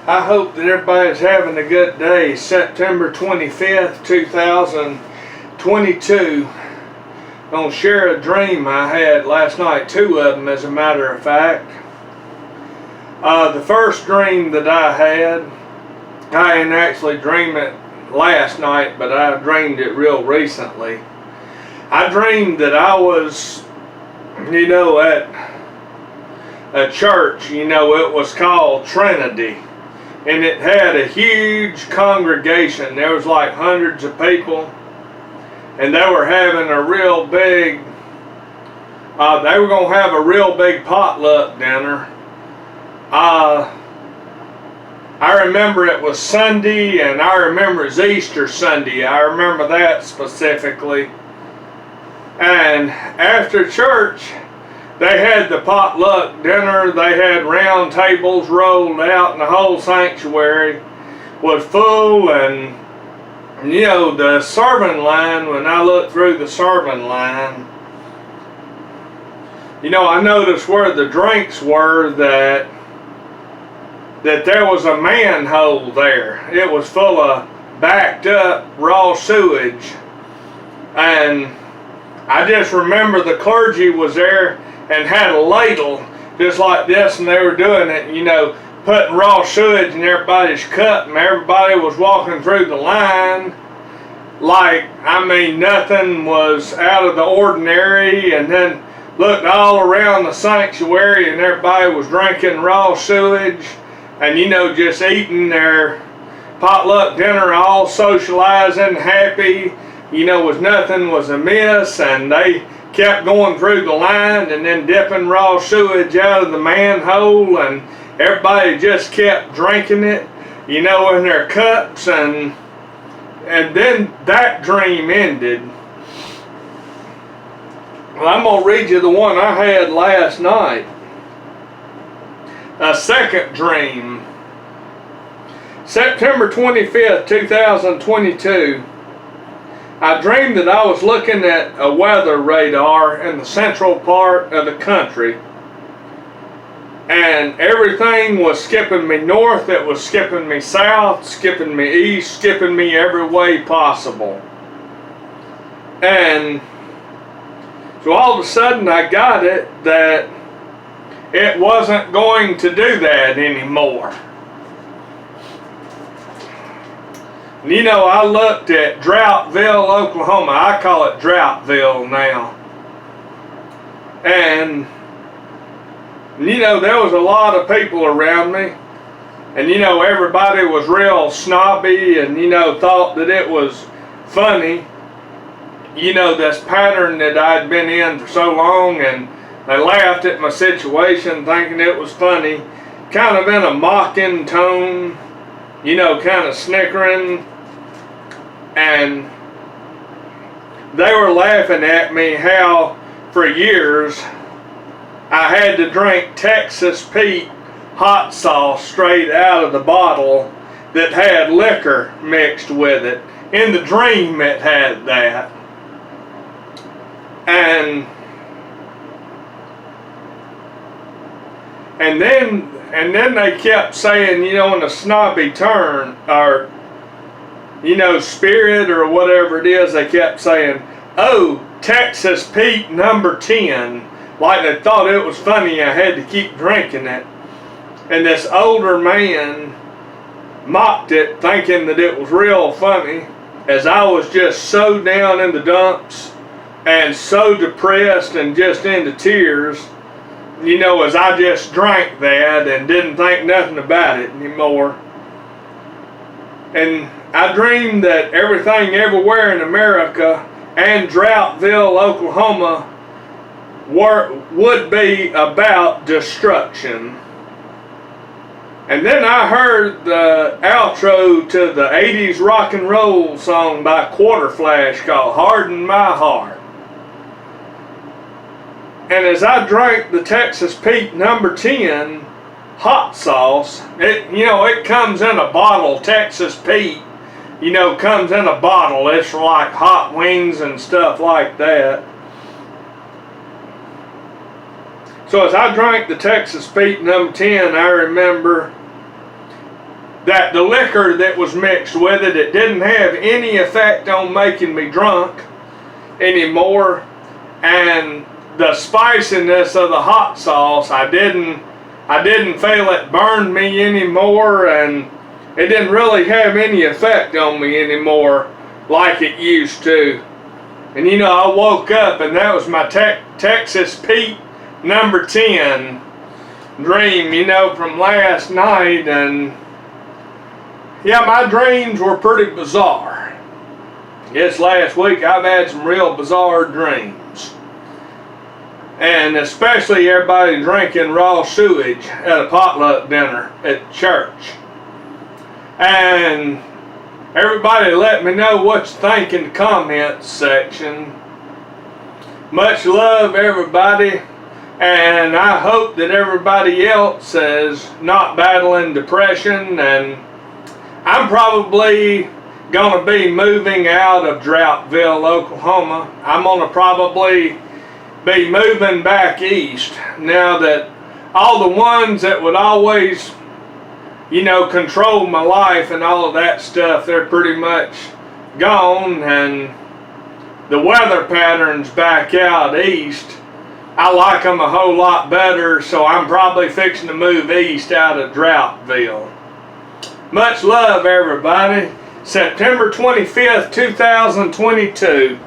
I hope that everybody's having a good day. September 25th, 2022. I'm going to share a dream I had last night. Two of them, as a matter of fact. The first dream that I had, I didn't actually dream it last night, but I dreamed it real recently. I dreamed that I was, at a church, it was called Trinity. And it had a huge congregation. There was like hundreds of people. And they were having a real big, they were going to have a real big potluck dinner. I remember it was Sunday, and I remember it's Easter Sunday. I remember that specifically. And after church, they had the potluck dinner. They had round tables rolled out, and the whole sanctuary was full. And the serving line, when I looked through the serving line, I noticed where the drinks were that there was a manhole there. It was full of backed up raw sewage. And I just remember the clergy was there and had a ladle just like this, and they were doing it, putting raw sewage in everybody's cup, and everybody was walking through the line like, nothing was out of the ordinary. And then looked all around the sanctuary, and everybody was drinking raw sewage and, just eating their potluck dinner, all socializing, happy, nothing was amiss. And they kept going through the line and then dipping raw sewage out of the manhole, and everybody just kept drinking it, in their cups. And then that dream ended. Well, I'm going to read you the one I had last night. A second dream. September 25th, 2022. I dreamed that I was looking at a weather radar in the central part of the country. And everything was skipping me north, it was skipping me south, skipping me east, skipping me every way possible. And so all of a sudden I got it that it wasn't going to do that anymore. I looked at Droughtville, Oklahoma. I call it Droughtville now. And, there was a lot of people around me. And, everybody was real snobby and, thought that it was funny. This pattern that I'd been in for so long, and they laughed at my situation thinking it was funny. Kind of in a mocking tone, kind of snickering. And they were laughing at me how for years I had to drink Texas Pete hot sauce straight out of the bottle that had liquor mixed with it. In the dream it had that. And then they kept saying, in a snobby turn, or spirit or whatever it is, they kept saying, "Oh, Texas Pete number 10. Like they thought it was funny I had to keep drinking it. And this older man mocked it, thinking that it was real funny, as I was just so down in the dumps and so depressed and just into tears, as I just drank that and didn't think nothing about it anymore. And I dreamed that everything everywhere in America and Droughtville, Oklahoma would be about destruction. And then I heard the outro to the 80s rock and roll song by Quarterflash called "Harden My Heart." And as I drank the Texas Pete number 10 hot sauce, it comes in a bottle. Texas Pete, comes in a bottle. It's like hot wings and stuff like that. So as I drank the Texas Pete number 10, I remember that the liquor that was mixed with it, it didn't have any effect on making me drunk anymore, and the spiciness of the hot sauce, I didn't feel it burned me anymore, and it didn't really have any effect on me anymore like it used to. And you know, I woke up and that was my Texas Pete number 10 dream, you know, from last night. And yeah, my dreams were pretty bizarre. This last week I've had some real bizarre dreams. And especially everybody drinking raw sewage at a potluck dinner at church. And everybody let me know what you think in the comments section. Much love, everybody. And I hope that everybody else is not battling depression. And I'm probably going to be moving out of Droughtville, Oklahoma. I'm going to probably be moving back east now that all the ones that would always, you know, control my life and all of that stuff, they're pretty much gone, and the weather patterns back out east, I like them a whole lot better, so I'm probably fixing to move east out of Droughtville. Much love, everybody. September 25th, 2022.